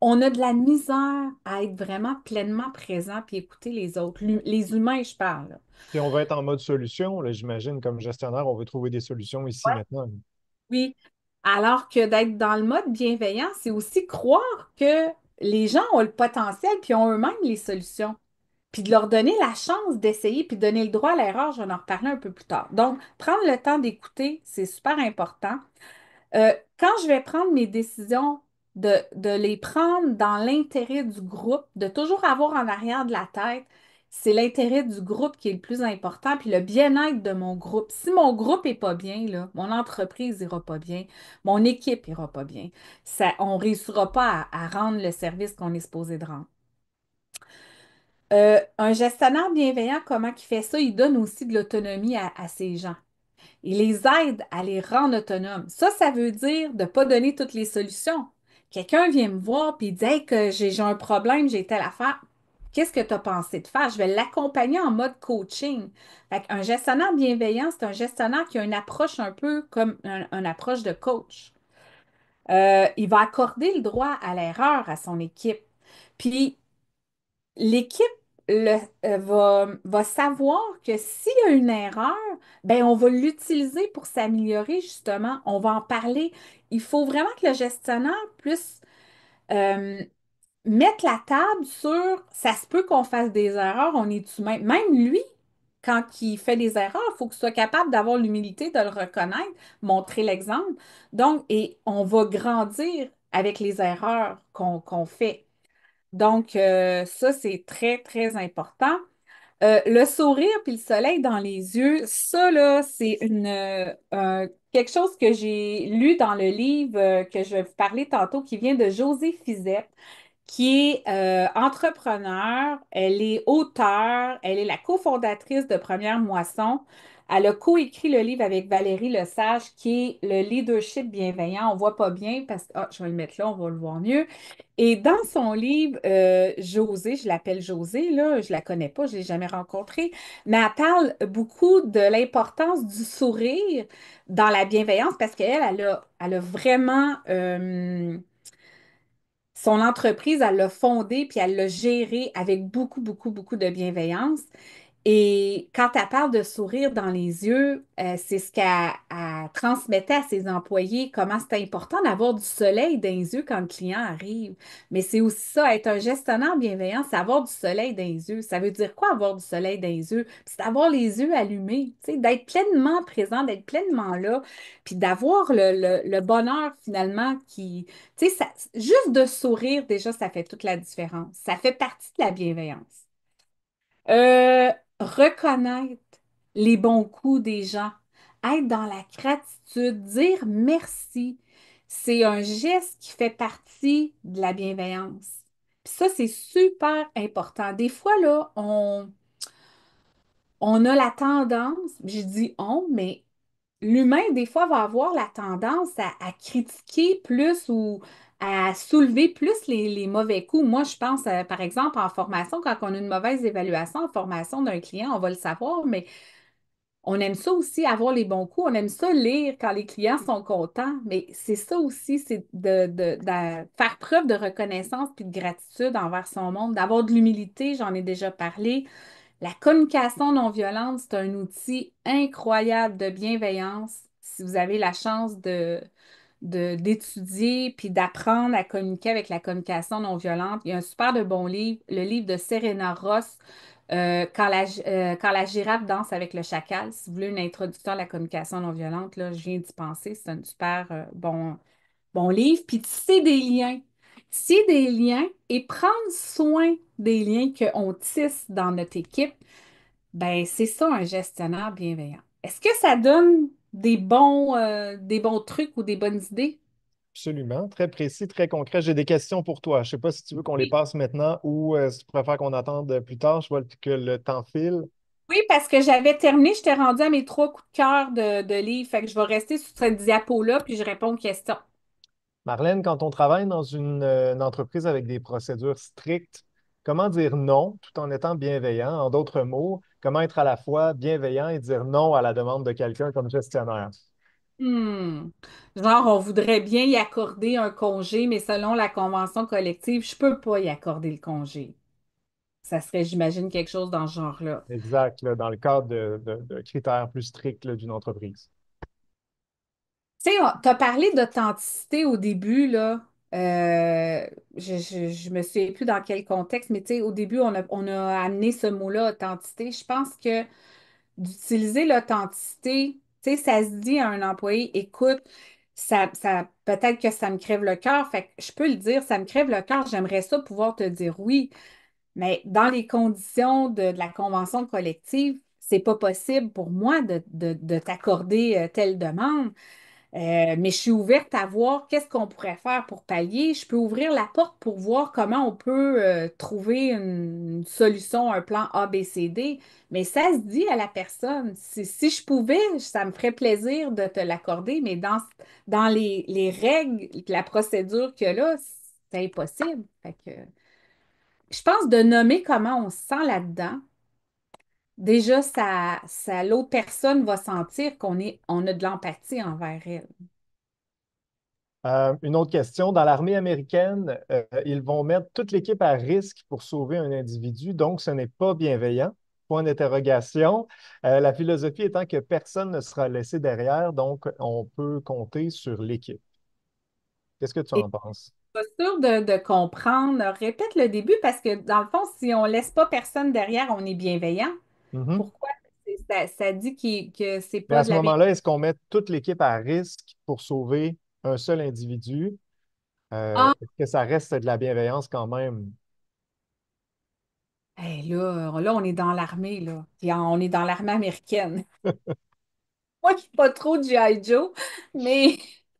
Speaker 2: On a de la misère à être vraiment pleinement présent puis écouter les autres. Les humains, je parle, là.
Speaker 1: Puis on va être en mode solution, là, j'imagine, comme gestionnaire, on veut trouver des solutions ici maintenant.
Speaker 2: Oui. Alors que d'être dans le mode bienveillant, c'est aussi croire que les gens ont le potentiel puis ont eux-mêmes les solutions. Puis de leur donner la chance d'essayer puis donner le droit à l'erreur, je vais en reparler un peu plus tard. Donc, prendre le temps d'écouter, c'est super important. Quand je vais prendre mes décisions, de les prendre dans l'intérêt du groupe, de toujours avoir en arrière de la tête, c'est l'intérêt du groupe qui est le plus important, puis le bien-être de mon groupe. Si mon groupe n'est pas bien, là, mon entreprise n'ira pas bien, mon équipe n'ira pas bien. Ça, on ne réussira pas à rendre le service qu'on est supposé de rendre. Un gestionnaire bienveillant, comment il fait ça? Il donne aussi de l'autonomie à ses gens. Il les aide à les rendre autonomes. Ça veut dire de ne pas donner toutes les solutions. Quelqu'un vient me voir et dit hey, que j'ai un problème, j'ai telle affaire. Qu'est-ce que tu as pensé de faire? Je vais l'accompagner en mode coaching. Un gestionnaire bienveillant, c'est un gestionnaire qui a une approche un peu comme une approche de coach. Il va accorder le droit à l'erreur à son équipe. Puis l'équipe va savoir que s'il y a une erreur, ben on va l'utiliser pour s'améliorer, justement. On va en parler. Il faut vraiment que le gestionnaire puisse euh, mettre la table sur ça se peut qu'on fasse des erreurs, on est humain. Même lui, quand il fait des erreurs, il faut qu'il soit capable d'avoir l'humilité de le reconnaître, montrer l'exemple. Donc, et on va grandir avec les erreurs qu'on fait. Donc, ça, c'est très, très important. Le sourire puis le soleil dans les yeux, ça, là, c'est quelque chose que j'ai lu dans le livre que je vais vous parler tantôt, qui vient de José Fizet, qui est entrepreneur, elle est auteure, elle est la cofondatrice de Première Moisson. Elle a coécrit le livre avec Valérie Lesage, qui est le leadership bienveillant. On ne voit pas bien parce que, ah, je vais le mettre là, on va le voir mieux. Et dans son livre, Josée, je l'appelle Josée, là, je la connais pas, je l'ai jamais rencontrée, mais elle parle beaucoup de l'importance du sourire dans la bienveillance parce qu'elle, elle a vraiment son entreprise, elle l'a fondée puis elle l'a gérée avec beaucoup, beaucoup, beaucoup de bienveillance. Et quand elle parle de sourire dans les yeux, c'est ce qu'elle transmettait à ses employés, comment c'est important d'avoir du soleil dans les yeux quand le client arrive. Mais c'est aussi ça, être un gestionnaire bienveillant, c'est avoir du soleil dans les yeux. Ça veut dire quoi avoir du soleil dans les yeux? C'est d'avoir les yeux allumés, tu sais, d'être pleinement présent, d'être pleinement là, puis d'avoir le bonheur finalement qui, tu sais, juste de sourire, déjà, ça fait toute la différence. Ça fait partie de la bienveillance. Euh, Reconnaître les bons coups des gens, être dans la gratitude, dire merci, c'est un geste qui fait partie de la bienveillance. Puis ça, c'est super important. Des fois, là, on a la tendance, je dis on, mais l'humain, des fois, va avoir la tendance à critiquer plus ou à soulever plus les mauvais coups. Moi, je pense, par exemple, en formation, quand on a une mauvaise évaluation en formation d'un client, on va le savoir, mais on aime ça aussi, avoir les bons coups. On aime ça lire quand les clients sont contents. Mais c'est ça aussi, c'est de faire preuve de reconnaissance puis de gratitude envers son monde, d'avoir de l'humilité, j'en ai déjà parlé. La communication non violente, c'est un outil incroyable de bienveillance. Si vous avez la chance d'étudier puis d'apprendre à communiquer avec la communication non violente, il y a un super de bon livre, le livre de Serena Ross, quand la girafe danse avec le chacal. Si vous voulez une introduction à la communication non violente, là, je viens d'y penser. C'est un super bon livre. Puis tisser des liens. Tisser des liens et prendre soin des liens qu'on tisse dans notre équipe, ben c'est ça un gestionnaire bienveillant. Est-ce que ça donne des bons trucs ou des bonnes idées?
Speaker 1: Absolument. Très précis, très concret. J'ai des questions pour toi. Je ne sais pas si tu veux qu'on les
Speaker 2: Oui.
Speaker 1: passe maintenant ou si tu préfères qu'on attende plus tard. Je vois que le temps file.
Speaker 2: Oui, parce que j'avais terminé, j'étais rendue à mes trois coups de cœur de livres. Fait que je vais rester sur cette diapo-là, puis je réponds aux questions.
Speaker 1: Marlène, quand on travaille dans une entreprise avec des procédures strictes, comment dire non tout en étant bienveillant? En d'autres mots, comment être à la fois bienveillant et dire non à la demande de quelqu'un comme gestionnaire?
Speaker 2: Hmm. Genre, on voudrait bien y accorder un congé, mais selon la convention collective, je peux pas y accorder le congé. Ça serait, j'imagine, quelque chose dans ce genre-là.
Speaker 1: Exact, là, dans le cadre de critères plus stricts là, d'une entreprise.
Speaker 2: Tu sais, tu as parlé d'authenticité au début, là. Je me souviens plus dans quel contexte, mais tu sais, au début, on a amené ce mot-là, authenticité. Je pense que d'utiliser l'authenticité, tu sais, ça se dit à un employé, écoute, peut-être que ça me crève le cœur, fait que je peux le dire, ça me crève le cœur, j'aimerais ça pouvoir te dire oui, mais dans les conditions de la convention collective, c'est pas possible pour moi de t'accorder telle demande. Mais je suis ouverte à voir qu'est-ce qu'on pourrait faire pour pallier. Je peux ouvrir la porte pour voir comment on peut trouver une solution, un plan A, B, C, D. Mais ça se dit à la personne. Si je pouvais, ça me ferait plaisir de te l'accorder, mais dans les règles, la procédure qu'il y a là, c'est impossible. Fait que, je pense de nommer comment on se sent là-dedans. Déjà, l'autre personne va sentir on a de l'empathie envers elle.
Speaker 1: Une autre question. Dans l'armée américaine, ils vont mettre toute l'équipe à risque pour sauver un individu, donc ce n'est pas bienveillant. Point d'interrogation. La philosophie étant que personne ne sera laissé derrière, donc on peut compter sur l'équipe. Qu'est-ce que tu en penses?
Speaker 2: Pas sûre de comprendre. Répète le début parce que dans le fond, si on laisse pas personne derrière, on est bienveillant.
Speaker 1: Mhm.
Speaker 2: Pourquoi? Ça dit que c'est
Speaker 1: Mais
Speaker 2: pas
Speaker 1: à
Speaker 2: de
Speaker 1: ce
Speaker 2: la bienveillance.
Speaker 1: moment-là, est-ce qu'on met toute l'équipe à risque pour sauver un seul individu?
Speaker 2: Ah,
Speaker 1: Est-ce que ça reste de la bienveillance quand même?
Speaker 2: hey, là, on est dans l'armée, là. Puis on est dans l'armée américaine. Moi, je suis pas trop G.I. Joe, mais je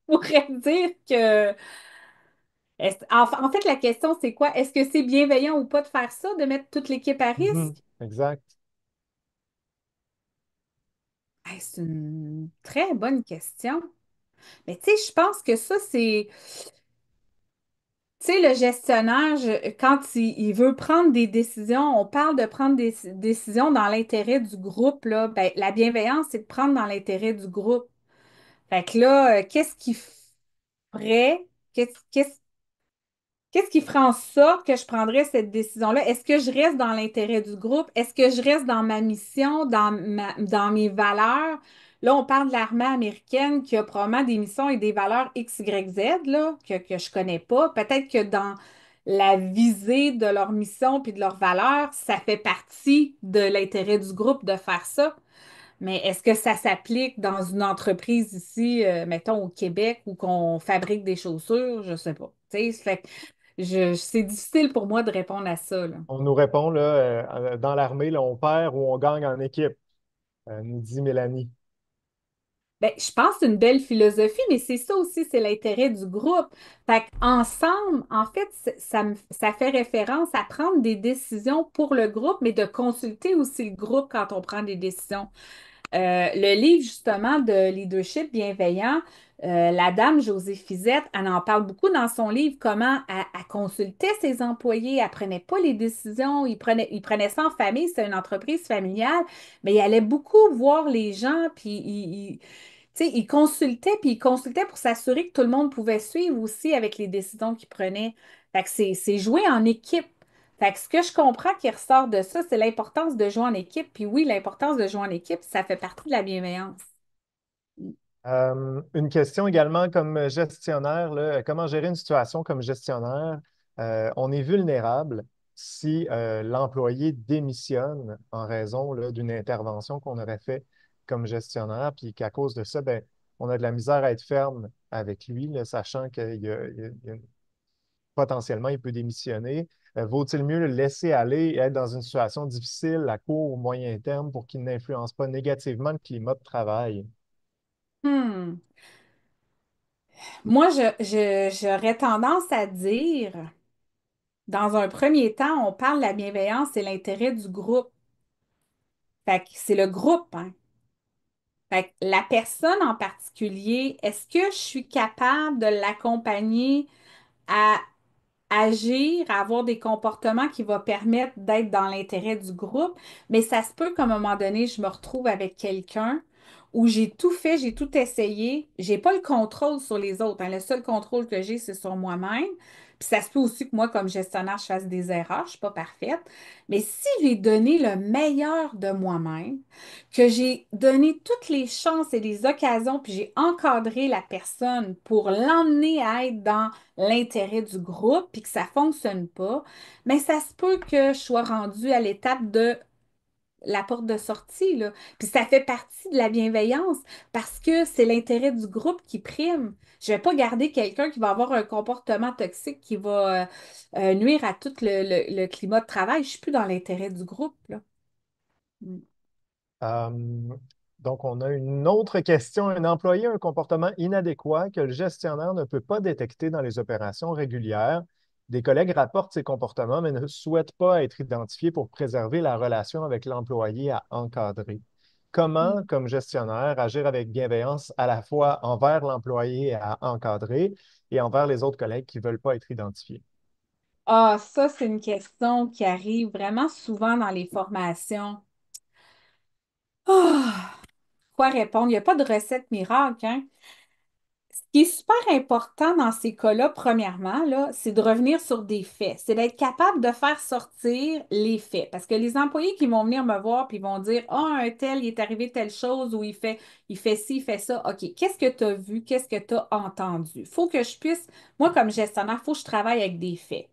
Speaker 2: pourrais dire que. En fait, la question, c'est quoi? Est-ce que c'est bienveillant ou pas de faire ça, de mettre toute l'équipe à
Speaker 1: Mhm.
Speaker 2: risque?
Speaker 1: Exact.
Speaker 2: Hey, c'est une très bonne question. Mais tu sais, je pense que ça, c'est. Tu sais, le gestionnaire, quand il veut prendre des décisions, on parle de prendre des décisions dans l'intérêt du groupe, là. Ben, la bienveillance, c'est de prendre dans l'intérêt du groupe. Fait que là, qu'est-ce qu'il ferait? Qu'est-ce qui ferait en sorte que je prendrais cette décision-là? Est-ce que je reste dans l'intérêt du groupe? Est-ce que je reste dans ma mission, dans mes valeurs? Là, on parle de l'armée américaine qui a probablement des missions et des valeurs X, Y, Z, là, que je connais pas. Peut-être que dans la visée de leur mission puis de leurs valeurs, ça fait partie de l'intérêt du groupe de faire ça. Mais est-ce que ça s'applique dans une entreprise ici, mettons au Québec, où qu'on fabrique des chaussures? Je sais pas. Tu sais, fait que c'est difficile pour moi de répondre à ça, là.
Speaker 1: On nous répond là, dans l'armée, là, on perd ou on gagne en équipe, nous dit Mélanie.
Speaker 2: Ben, je pense que c'est une belle philosophie, mais c'est ça aussi, c'est l'intérêt du groupe. Fait qu'ensemble, en fait, ça fait référence à prendre des décisions pour le groupe, mais de consulter aussi le groupe quand on prend des décisions. Le livre, justement, de leadership bienveillant, la dame Josée Fizette, elle en parle beaucoup dans son livre, comment elle consultait ses employés, elle prenait pas les décisions, il prenait ça en famille, c'est une entreprise familiale, mais il allait beaucoup voir les gens, puis tu sais, puis il consultait pour s'assurer que tout le monde pouvait suivre aussi avec les décisions qu'il prenait. Fait que c'est jouer en équipe. Fait que ce que je comprends qui ressort de ça, c'est l'importance de jouer en équipe. Puis oui, l'importance de jouer en équipe, ça fait partie de la bienveillance.
Speaker 1: Une question également comme gestionnaire, là, comment gérer une situation comme gestionnaire? On est vulnérable si l'employé démissionne en raison là, d'une intervention qu'on aurait fait comme gestionnaire, puis qu'à cause de ça, ben, on a de la misère à être ferme avec lui, là, sachant potentiellement il peut démissionner. Vaut-il mieux le laisser aller et être dans une situation difficile à court ou moyen terme pour qu'il n'influence pas négativement le climat de travail?
Speaker 2: Hmm. Moi, j'aurais tendance à dire, dans un premier temps, on parle de la bienveillance et l'intérêt du groupe. Fait que c'est le groupe, hein. Fait que la personne en particulier, est-ce que je suis capable de l'accompagner à agir, à avoir des comportements qui vont permettre d'être dans l'intérêt du groupe, mais ça se peut qu'à un moment donné, je me retrouve avec quelqu'un où j'ai tout fait, j'ai tout essayé, j'ai pas le contrôle sur les autres, hein. Le seul contrôle que j'ai, c'est sur moi-même. Puis ça se peut aussi que moi, comme gestionnaire, je fasse des erreurs, je suis pas parfaite. Mais si j'ai donné le meilleur de moi-même, que j'ai donné toutes les chances et les occasions, puis j'ai encadré la personne pour l'emmener à être dans l'intérêt du groupe puis que ça fonctionne pas, mais ça se peut que je sois rendue à l'étape de la porte de sortie, là. Puis ça fait partie de la bienveillance parce que c'est l'intérêt du groupe qui prime. Je vais pas garder quelqu'un qui va avoir un comportement toxique qui va nuire à tout le climat de travail. Je suis plus dans l'intérêt du groupe, là. Mm.
Speaker 1: Euh, donc, on a une autre question. Un employé a un comportement inadéquat que le gestionnaire ne peut pas détecter dans les opérations régulières. Des collègues rapportent ces comportements, mais ne souhaitent pas être identifiés pour préserver la relation avec l'employé à encadrer. Comment,
Speaker 2: Mm.
Speaker 1: comme gestionnaire, agir avec bienveillance à la fois envers l'employé à encadrer et envers les autres collègues qui ne veulent pas être identifiés?
Speaker 2: Ah, ça, c'est une question qui arrive vraiment souvent dans les formations. Ah, quoi répondre? Il n'y a pas de recette miracle, hein? Ce qui est super important dans ces cas-là, premièrement, là, c'est de revenir sur des faits. C'est d'être capable de faire sortir les faits. Parce que les employés qui vont venir me voir puis vont dire, ah, un tel, il est arrivé telle chose ou il fait ci, il fait ça. OK, qu'est-ce que tu as vu? Qu'est-ce que tu as entendu? Il faut que je puisse, moi, comme gestionnaire, il faut que je travaille avec des faits.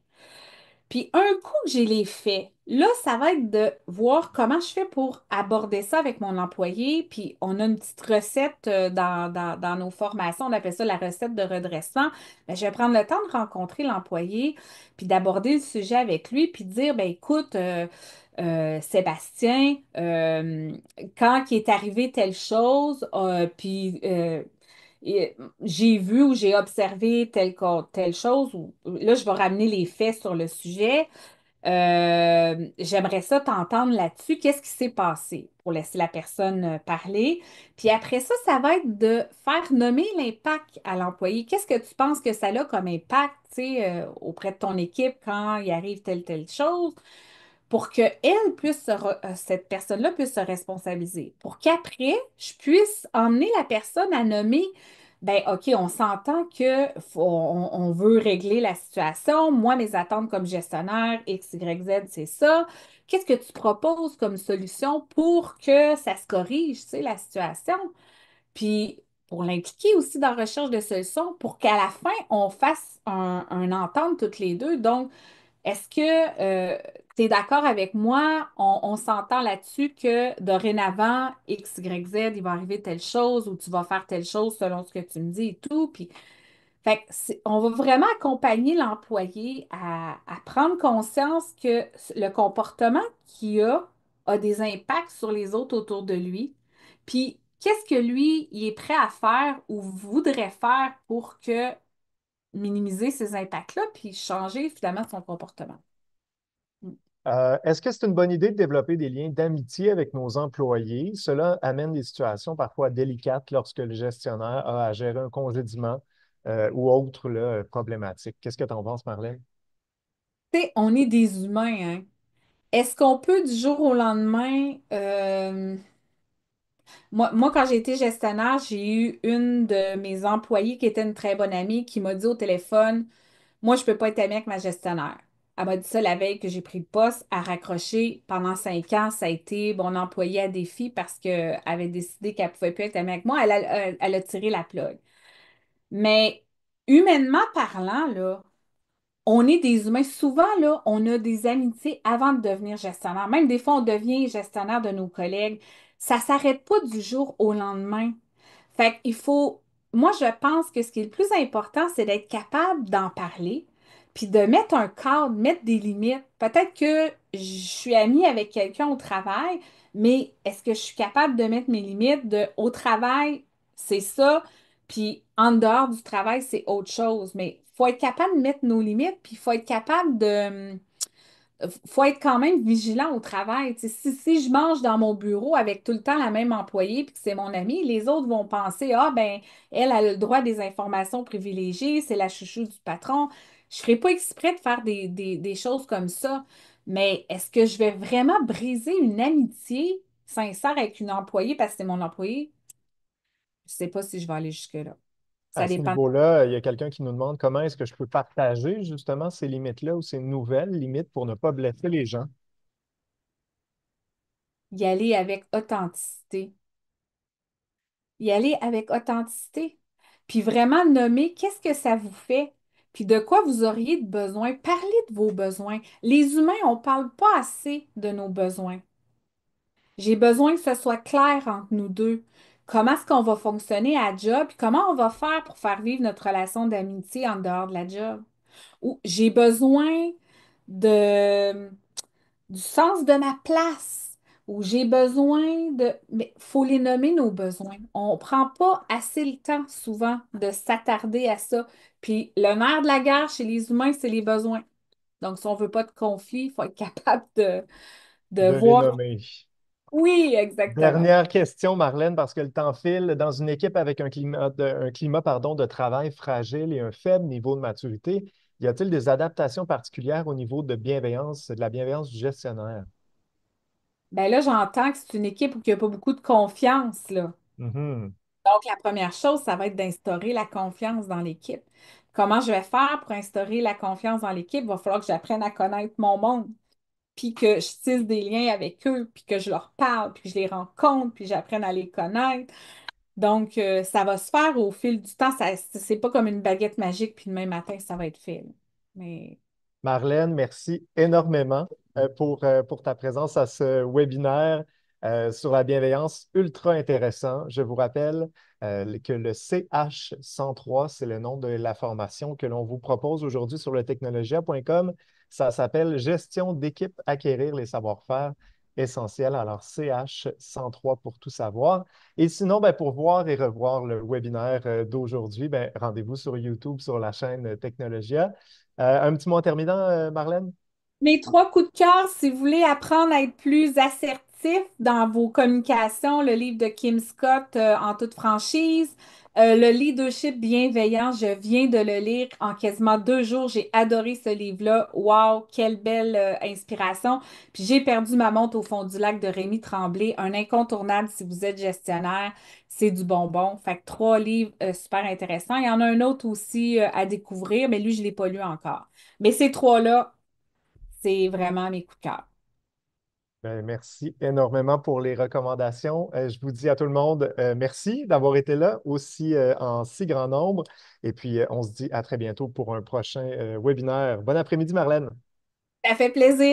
Speaker 2: Puis un coup que j'ai les faits, là, ça va être de voir comment je fais pour aborder ça avec mon employé. Puis on a une petite recette dans nos formations, on appelle ça la recette de redressement. Ben, je vais prendre le temps de rencontrer l'employé, puis d'aborder le sujet avec lui, puis de dire, ben écoute, Sébastien, quand il est arrivé telle chose, j'ai vu ou j'ai observé telle chose, ou là, je vais ramener les faits sur le sujet. J'aimerais ça t'entendre là-dessus. Qu'est-ce qui s'est passé pour laisser la personne parler? Puis après ça, ça va être de faire nommer l'impact à l'employé. Qu'est-ce que tu penses que ça a comme impact, tu sais, auprès de ton équipe quand il arrive telle chose? Pour que cette personne-là puisse se responsabiliser. Pour qu'après, je puisse emmener la personne à nommer, ben OK, on s'entend on veut régler la situation. Moi, mes attentes comme gestionnaire, X, Y, Z, c'est ça. Qu'est-ce que tu proposes comme solution pour que ça se corrige, tu sais, la situation? Puis pour l'impliquer aussi dans la recherche de solutions pour qu'à la fin, on fasse un entente toutes les deux. Donc, est-ce que tu es d'accord avec moi? On s'entend là-dessus que dorénavant, X, Y, Z, il va arriver telle chose ou tu vas faire telle chose selon ce que tu me dis et tout. Puis, fait que on va vraiment accompagner l'employé à prendre conscience que le comportement qu'il a des impacts sur les autres autour de lui. Puis, qu'est-ce que lui, il est prêt à faire ou voudrait faire pour que minimiser ces impacts-là, puis changer finalement son comportement. Mm.
Speaker 1: Est-ce que c'est une bonne idée de développer des liens d'amitié avec nos employés? Cela amène des situations parfois délicates lorsque le gestionnaire a à gérer un congédiement ou autre là, problématique. Qu'est-ce que tu en penses, Marlène?
Speaker 2: Tu sais, on est des humains, hein. Est-ce qu'on peut du jour au lendemain, moi, quand j'ai été gestionnaire, j'ai eu une de mes employées qui était une très bonne amie qui m'a dit au téléphone, moi, je peux pas être amie avec ma gestionnaire. Elle m'a dit ça la veille que j'ai pris le poste, à raccrocher. Pendant 5 ans, ça a été mon employé à défi parce qu'elle avait décidé qu'elle pouvait plus être amie avec moi. Elle a tiré la plug. Mais humainement parlant, là, on est des humains. Souvent, là, on a des amitiés avant de devenir gestionnaire. Même des fois, on devient gestionnaire de nos collègues. Ça s'arrête pas du jour au lendemain. Fait qu'il faut, moi, je pense que ce qui est le plus important, c'est d'être capable d'en parler, puis de mettre un cadre, mettre des limites. Peut-être que je suis amie avec quelqu'un au travail, mais est-ce que je suis capable de mettre mes limites de au travail, c'est ça, puis en dehors du travail, c'est autre chose. Mais il faut être capable de mettre nos limites, puis il faut être capable de faut être quand même vigilant au travail. Tu sais, si je mange dans mon bureau avec tout le temps la même employée puis que c'est mon amie, les autres vont penser, ah ben, elle a le droit des informations privilégiées, c'est la chouchou du patron. Je ne ferai pas exprès de faire des choses comme ça. Mais est-ce que je vais vraiment briser une amitié sincère avec une employée parce que c'est mon employé? Je ne sais pas si je vais aller jusque-là.
Speaker 1: À
Speaker 2: Ça
Speaker 1: ce
Speaker 2: dépend.
Speaker 1: niveau-là, il y a quelqu'un qui nous demande comment est-ce que je peux partager justement ces limites-là ou ces nouvelles limites pour ne pas blesser les gens.
Speaker 2: Y aller avec authenticité. Y aller avec authenticité. Puis vraiment nommer qu'est-ce que ça vous fait, puis de quoi vous auriez besoin. Parlez de vos besoins. Les humains, on ne parle pas assez de nos besoins. J'ai besoin que ce soit clair entre nous deux. Comment est-ce qu'on va fonctionner à job, puis comment on va faire pour faire vivre notre relation d'amitié en dehors de la job. Ou j'ai besoin de du sens de ma place, où j'ai besoin de... Mais il faut les nommer, nos besoins. On ne prend pas assez le temps, souvent, de s'attarder à ça. Puis le nerf de la guerre chez les humains, c'est les besoins. Donc, si on ne veut pas de conflit, il faut être capable de
Speaker 1: De les
Speaker 2: voir.
Speaker 1: nommer.
Speaker 2: Oui, exactement.
Speaker 1: Dernière question, Marlène, parce que le temps file. Dans une équipe avec un climat, pardon, de travail fragile et un faible niveau de maturité, y a-t-il des adaptations particulières au niveau de la bienveillance du gestionnaire?
Speaker 2: Ben là, j'entends que c'est une équipe où il n'y a pas beaucoup de confiance, là.
Speaker 1: Mhm.
Speaker 2: Donc, la première chose, ça va être d'instaurer la confiance dans l'équipe. Comment je vais faire pour instaurer la confiance dans l'équipe? Il va falloir que j'apprenne à connaître mon monde, puis que je tisse des liens avec eux, puis que je leur parle, puis que je les rencontre, puis j'apprenne à les connaître. Donc, ça va se faire au fil du temps. Ça, c'est pas comme une baguette magique, puis demain matin, ça va être fait, là. Mais
Speaker 1: Marlène, merci énormément pour ta présence à ce webinaire sur la bienveillance ultra intéressant. Je vous rappelle que le CH103, c'est le nom de la formation que l'on vous propose aujourd'hui sur le technologia.com. Ça s'appelle Gestion d'équipe, acquérir les savoir-faire essentiels. Alors, CH103 pour tout savoir. Et sinon, ben, pour voir et revoir le webinaire d'aujourd'hui, ben, rendez-vous sur YouTube, sur la chaîne Technologia. Un petit mot en terminant, Marlène?
Speaker 2: mes trois coups de cœur, si vous voulez apprendre à être plus assertif dans vos communications, le livre de Kim Scott, En toute franchise, le leadership bienveillant, je viens de le lire en quasiment 2 jours. J'ai adoré ce livre-là. Wow, quelle belle inspiration. Puis j'ai perdu ma montre au fond du lac de Rémi Tremblay, un incontournable si vous êtes gestionnaire. C'est du bonbon. Fait que 3 livres super intéressants. Il y en a un autre aussi à découvrir, mais lui, je ne l'ai pas lu encore. Mais ces trois-là, c'est vraiment mes coups de cœur.
Speaker 1: Ben, merci énormément pour les recommandations. Je vous dis à tout le monde, merci d'avoir été là aussi en si grand nombre. Et puis, on se dit à très bientôt pour un prochain webinaire. Bon après-midi, Marlène.
Speaker 2: Ça fait plaisir.